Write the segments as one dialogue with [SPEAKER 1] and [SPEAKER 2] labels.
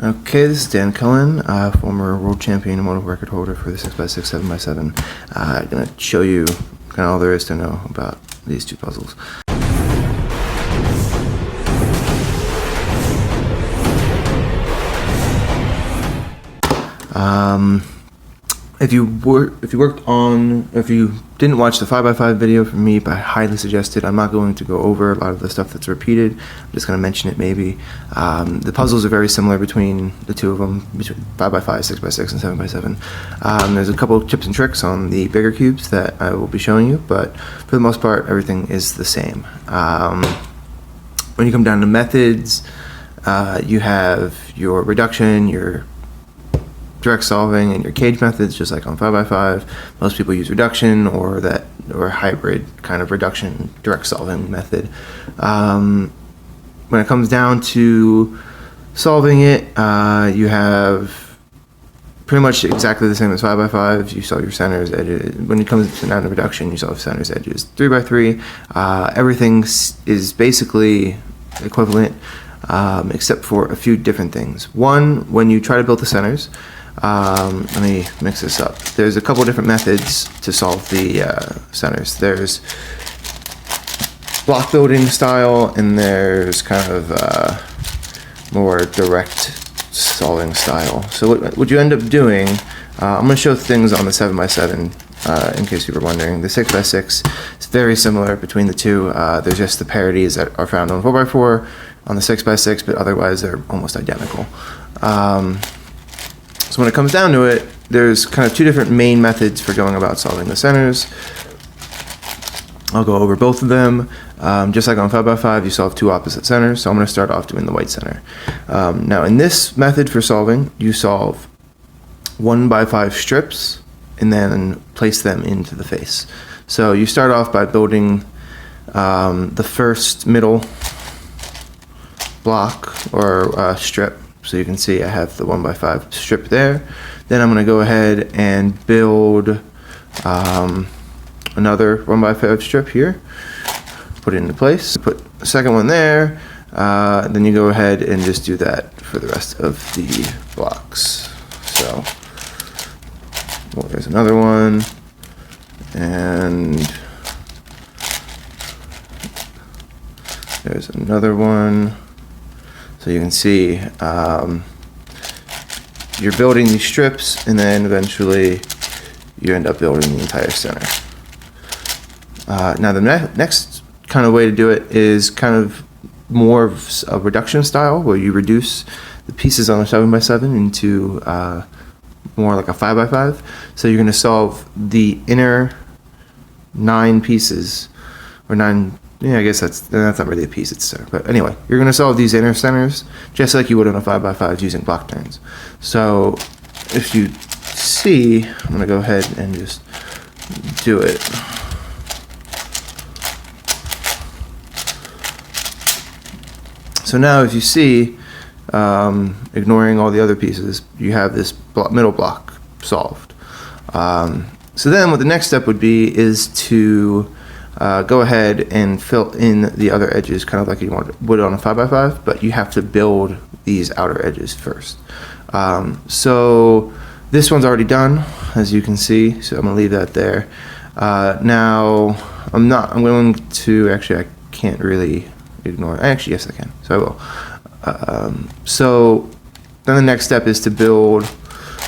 [SPEAKER 1] Okay, this is Dan Cohen, former world champion and world record holder for the 6x6, 7x7. I'm going to show you kind of all there is to know about these two puzzles. If you didn't watch the 5x5 video from me, but I highly suggest it. I'm not going to go over a lot of the stuff that's repeated. I'm just going to mention it maybe. The puzzles are very similar between the two of them, between 5x5, 6x6, and 7x7. There's a couple of tips and tricks on the bigger cubes that I will be showing you, but for the most part, everything is the same. When you come down to methods, you have your reduction, your direct solving, and your cage methods, just like on 5x5. Most people use reduction or hybrid kind of reduction direct solving method. When it comes down to solving it, you have pretty much exactly the same as 5x5. You solve your centers, edges. When it comes down to reduction, you solve centers, edges. 3x3, everything is basically equivalent, except for a few different things. One, when you try to build the centers, let me mix this up. There's a couple different methods to solve the centers. There's block building style, and there's kind of more direct solving style. So what you end up doing, I'm going to show things on the 7x7 in case you were wondering. The 6x6 is very similar between the two. There's just the parodies that are found on 4x4 on the 6x6, but otherwise they're almost identical. So when it comes down to it, there's kind of two different main methods for going about solving the centers. I'll go over both of them. Just like on 5x5, you solve two opposite centers, so I'm going to start off doing the white center. Now in this method for solving, you solve 1x5 strips and then place them into the face. So you start off by building the first middle block or strip. So you can see I have the 1x5 strip there. Then I'm going to go ahead and build another 1x5 strip here. Put it into place. Put the second one there. Then you go ahead and just do that for the rest of the blocks. So well, there's another one. And there's another one. So you can see you're building these strips, and then eventually you end up building the entire center. Now the next kind of way to do it is kind of more of a reduction style, where you reduce the pieces on a 7x7 into more like a 5x5. So you're going to solve the inner 9 pieces, or 9. Yeah, I guess that's not really a piece, it's center. But anyway, you're going to solve these inner centers just like you would on a 5x5 using block turns. So if you see, I'm going to go ahead and just do it. So now if you see, ignoring all the other pieces, you have this middle block solved. So then what the next step would be is to go ahead and fill in the other edges, kind of like you would on a 5x5, but you have to build these outer edges first. So this one's already done, as you can see, so I'm going to leave that there. Now, I'm going to, actually, I can't really ignore, actually, yes I can, so I will. So then the next step is to build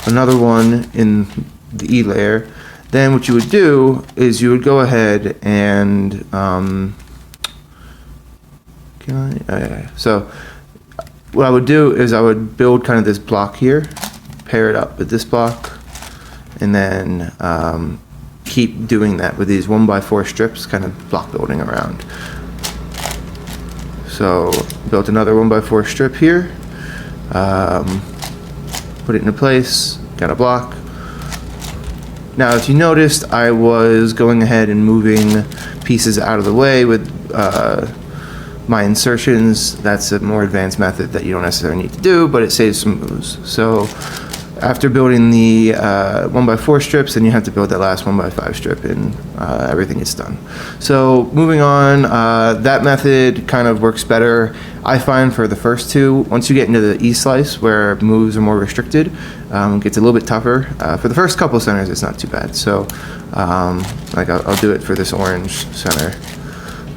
[SPEAKER 1] another one in the E layer. Then what you would do is you would go ahead and so what I would do is I would build kind of this block here, pair it up with this block, and then keep doing that with these 1x4 strips, kind of block building around. So built another 1x4 strip here, put it into place, got a block. Now, if you noticed, I was going ahead and moving pieces out of the way with my insertions. That's a more advanced method that you don't necessarily need to do, but it saves some moves. So after building the 1x4 strips, then you have to build that last 1x5 strip, and everything gets done. So moving on, that method kind of works better, I find, for the first two. Once you get into the E-slice, where moves are more restricted, it gets a little bit tougher. For the first couple centers, it's not too bad. So like I'll do it for this orange center.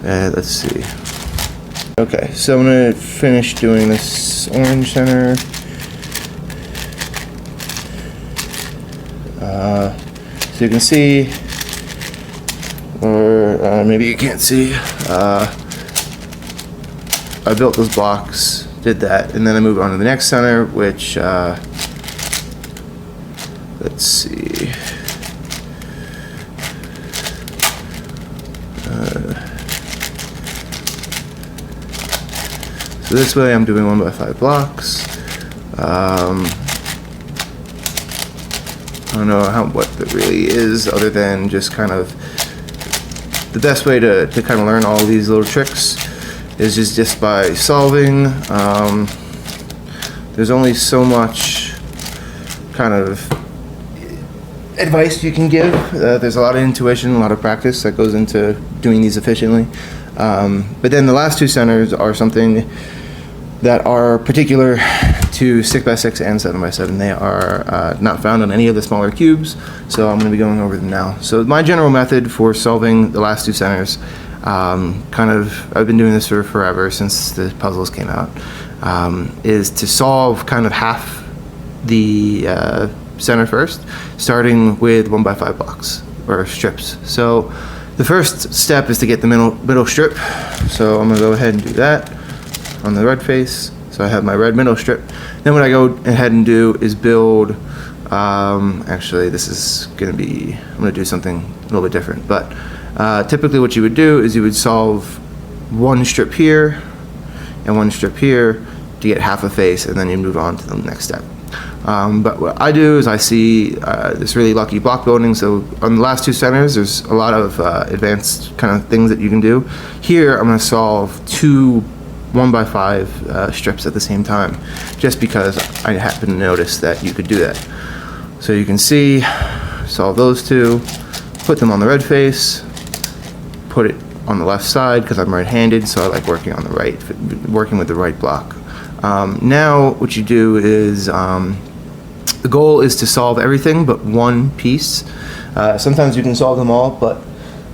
[SPEAKER 1] Let's see. Okay, so I'm gonna finish doing this orange center. So you can see, or maybe you can't see, I built those blocks, did that, and then I moved on to the next center, which, let's see, so this way I'm doing 1x5 blocks. I don't know what that really is, other than just kind of the best way to kind of learn all of these little tricks is just by solving. There's only so much kind of advice you can give. There's a lot of intuition, a lot of practice that goes into doing these efficiently. But then the last two centers are something that are particular to 6x6 and 7x7. They are not found on any of the smaller cubes, so I'm going to be going over them now. So my general method for solving the last two centers, I've been doing this for forever, since the puzzles came out, is to solve kind of half the center first, starting with 1x5 blocks, or strips. So the first step is to get the middle strip, so I'm going to go ahead and do that on the red face. So I have my red middle strip. Then what I go ahead and do is build, actually this is going to be, I'm going to do something a little bit different, but typically what you would do is you would solve one strip here and one strip here to get half a face, and then you move on to the next step. But what I do is I see this really lucky block building. So on the last two centers, there's a lot of advanced kind of things that you can do. Here I'm going to solve two 1x5 strips at the same time, just because I happen to notice that you could do that. So you can see, solve those two, put them on the red face, put it on the left side because I'm right-handed, so I like working on the right, working with the right block. Now what you do is, the goal is to solve everything but one piece. Sometimes you can solve them all, but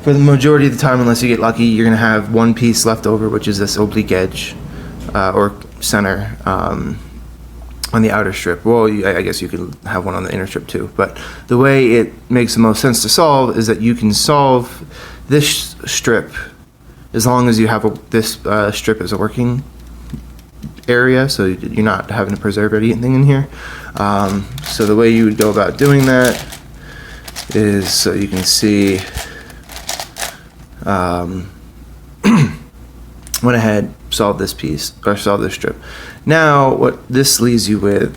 [SPEAKER 1] for the majority of the time, unless you get lucky, you're going to have one piece left over, which is this oblique edge or center on the outer strip. Well, I guess you could have one on the inner strip too, but the way it makes the most sense to solve is that you can solve this strip as long as you have this strip as a working area, so you're not having to preserve anything in here. So the way you would go about doing that is, so you can see, went ahead, solved this piece, or solved this strip. Now what this leaves you with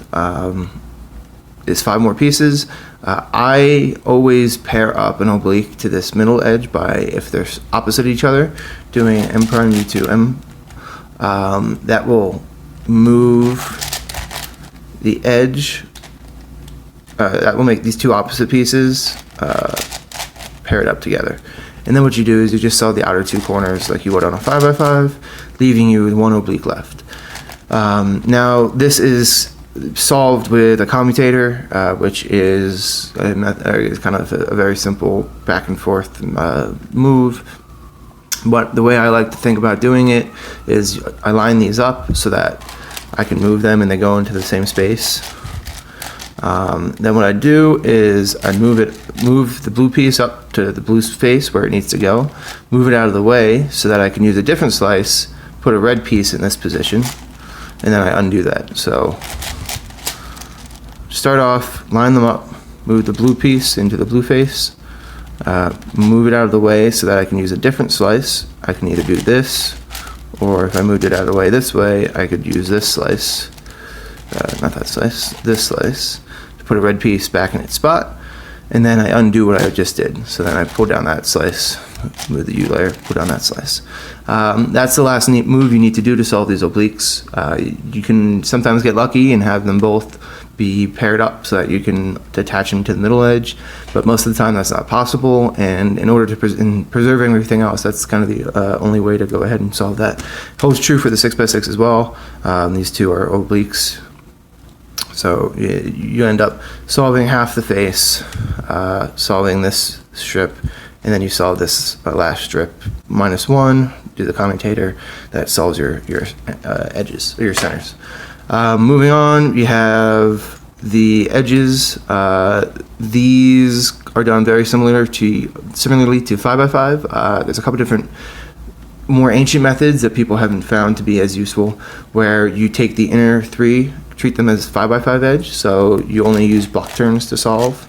[SPEAKER 1] is 5 more pieces. I always pair up an oblique to this middle edge by, if they're opposite each other, doing M prime U2 M. That will move the edge, that will make these two opposite pieces pair it up together. And then what you do is you just solve the outer two corners like you would on a 5x5, leaving you with one oblique left. Now this is solved with a commutator, which is kind of a very simple back and forth move. But the way I like to think about doing it is I line these up so that I can move them and they go into the same space. Then what I do is I move the blue piece up to the blue face where it needs to go, move it out of the way so that I can use a different slice, put a red piece in this position, and then I undo that. So start off, line them up, move the blue piece into the blue face, move it out of the way so that I can use a different slice. I can either do this, or if I moved it out of the way this way, I could use this slice, not that slice, this slice, to put a red piece back in its spot, and then I undo what I just did. So then I pull down that slice, move the U layer, put on that slice. That's the last neat move you need to do to solve these obliques. You can sometimes get lucky and have them both be paired up so that you can attach them to the middle edge, but most of the time that's not possible, and in order to preserve everything else, that's kind of the only way to go ahead and solve that. Holds true for the 6x6 as well. These two are obliques. So you end up solving half the face, solving this strip, and then you solve this last strip -1, do the commutator, that solves your edges, or your centers. Moving on, you have the edges. These are done very similarly to 5x5. There's a couple different more ancient methods that people haven't found to be as useful, where you take the inner 3, treat them as 5x5 edge, so you only use block turns to solve,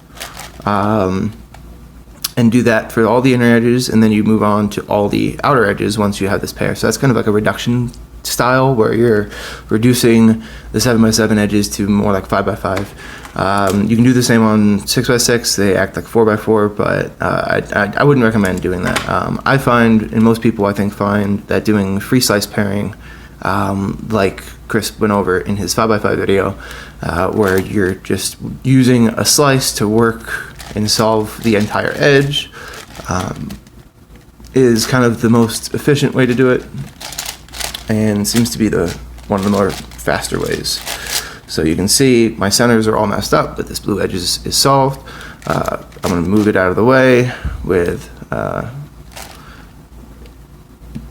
[SPEAKER 1] and do that for all the inner edges, and then you move on to all the outer edges once you have this pair. So that's kind of like a reduction style, where you're reducing the 7x7 edges to more like 5x5. You can do the same on 6x6. They act like 4x4, but I wouldn't recommend doing that. I find, and most people I think find, that doing free slice pairing, like Chris went over in his 5x5 video, where you're just using a slice to work and solve the entire edge, is kind of the most efficient way to do it, and seems to be one of the more faster ways. So you can see my centers are all messed up, but this blue edge is solved. I'm going to move it out of the way with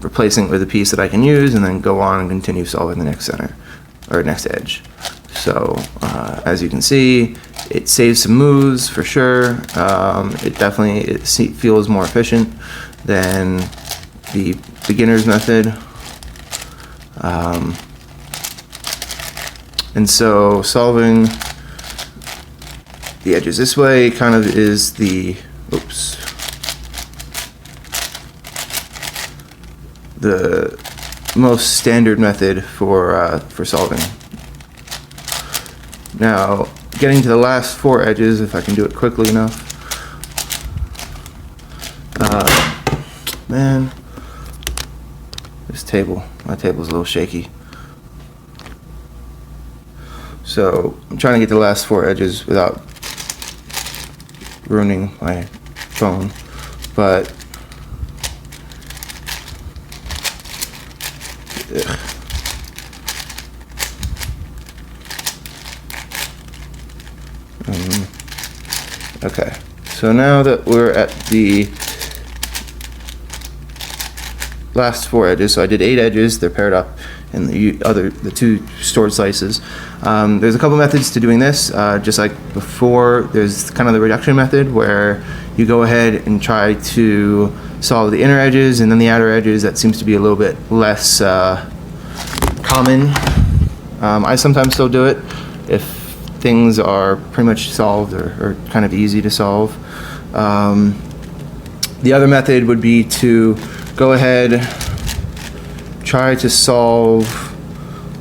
[SPEAKER 1] replacing it with a piece that I can use, and then go on and continue solving the next center, or next edge. So as you can see, it saves some moves for sure. It feels more efficient than the beginner's method. And so solving the edges this way kind of is the most standard method for solving. Now, getting to the last 4 edges, if I can do it quickly enough. Man, my table's a little shaky. So I'm trying to get to the last 4 edges without ruining my phone, but okay, so now that we're at the last 4 edges, so I did 8 edges, they're paired up in the 2 stored slices. There's a couple methods to doing this. Just like before, there's kind of the reduction method, where you go ahead and try to solve the inner edges, and then the outer edges, that seems to be a little bit less common. I sometimes still do it if things are pretty much solved, or kind of easy to solve. The other method would be to go ahead, try to solve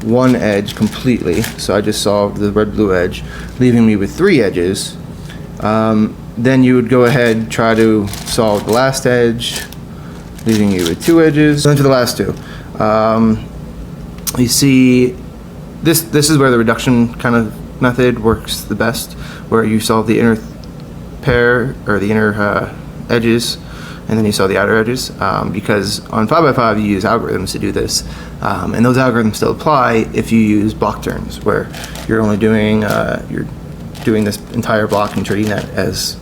[SPEAKER 1] one edge completely. So I just solved the red-blue edge, leaving me with 3 edges. Then you would go ahead, try to solve the last edge, leaving you with 2 edges. Then to the last 2. You see, this is where the reduction kind of method works the best, where you solve the inner pair, or the inner edges, and then you solve the outer edges, because on 5x5 you use algorithms to do this, and those algorithms still apply if you use block turns, where you're only doing this entire block and treating that as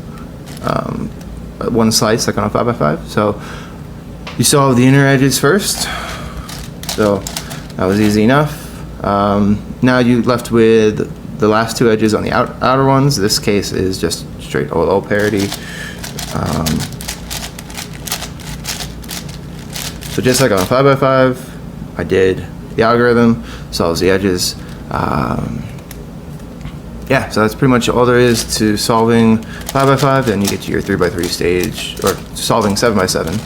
[SPEAKER 1] one slice, like on a 5x5. So you solve the inner edges first, so that was easy enough. Now you're left with the last 2 edges on the outer ones. This case is just straight OLO parity. So just like on a 5x5, I did the algorithm, solves the edges. Yeah, so that's pretty much all there is to solving 5x5. Then you get to your 3x3 stage, or solving 7x7.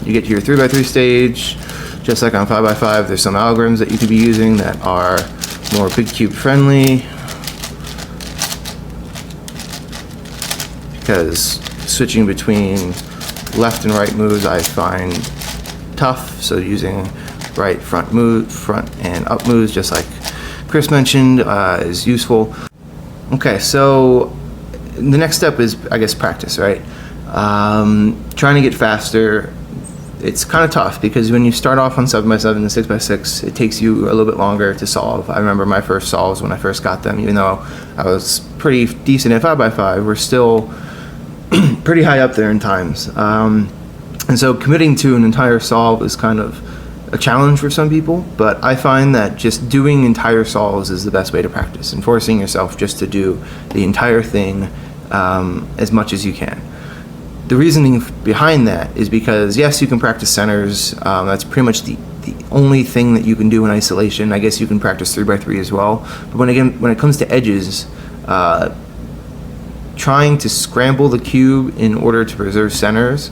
[SPEAKER 1] You get to your 3x3 stage. Just like on 5x5, there's some algorithms that you could be using that are more big cube friendly, because switching between left and right moves I find tough, so using right front and up moves, just like Chris mentioned, is useful. Okay, so the next step is, I guess, practice, right? Trying to get faster. It's kind of tough because when you start off on 7x7 and 6x6, it takes you a little bit longer to solve. I remember my first solves when I first got them, even though I was pretty decent at 5x5, we're still pretty high up there in times. And so committing to an entire solve is kind of a challenge for some people, but I find that just doing entire solves is the best way to practice, and forcing yourself just to do the entire thing as much as you can. The reasoning behind that is because, yes, you can practice centers. That's pretty much the only thing that you can do in isolation. I guess you can practice 3x3 as well. But when it comes to edges, trying to scramble the cube in order to preserve centers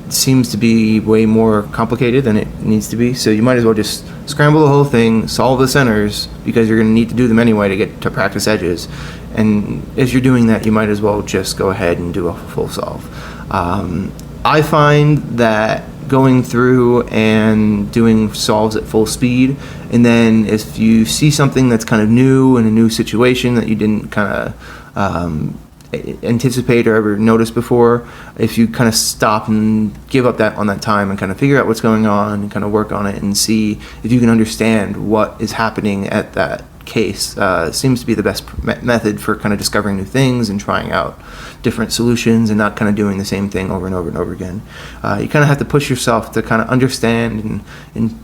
[SPEAKER 1] seems to be way more complicated than it needs to be. So you might as well just scramble the whole thing, solve the centers, because you're going to need to do them anyway to get to practice edges. And as you're doing that, you might as well just go ahead and do a full solve. I find that going through and doing solves at full speed, and then if you see something that's kind of new in a new situation that you didn't kind of anticipate or ever notice before, if you kind of stop and give up on that time and kind of figure out what's going on and kind of work on it and see if you can understand what is happening at that case, seems to be the best method for kind of discovering new things and trying out different solutions and not kind of doing the same thing over and over and over again. You kind of have to push yourself to kind of understand and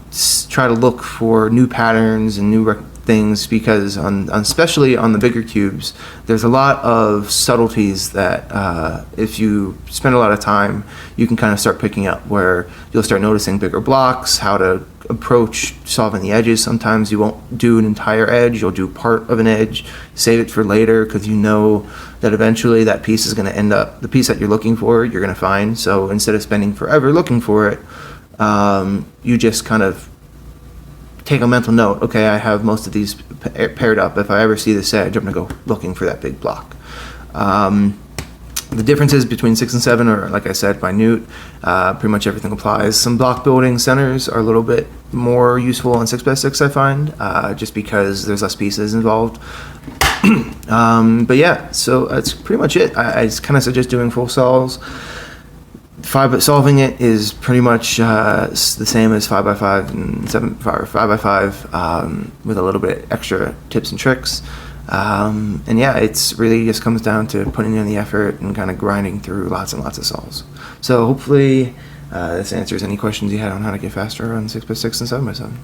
[SPEAKER 1] try to look for new patterns and new things, because especially on the bigger cubes, there's a lot of subtleties that if you spend a lot of time, you can kind of start picking up, where you'll start noticing bigger blocks, how to approach solving the edges. Sometimes you won't do an entire edge, you'll do part of an edge, save it for later, because you know that eventually that piece is going to end up, the piece that you're looking for, you're going to find. So instead of spending forever looking for it, you just kind of take a mental note. Okay, I have most of these paired up. If I ever see this edge, I'm going to go looking for that big block. The differences between 6 and 7 are, like I said, minute. Pretty much everything applies. Some block building centers are a little bit more useful on 6x6, I find, just because there's less pieces involved. But yeah, so that's pretty much it. I kind of suggest doing full solves. Solving it is pretty much the same as 5x5 and 5x5 with a little bit extra tips and tricks. And yeah, it's really just comes down to putting in the effort and kind of grinding through lots and lots of solves. So hopefully this answers any questions you had on how to get faster on 6x6 and 7x7.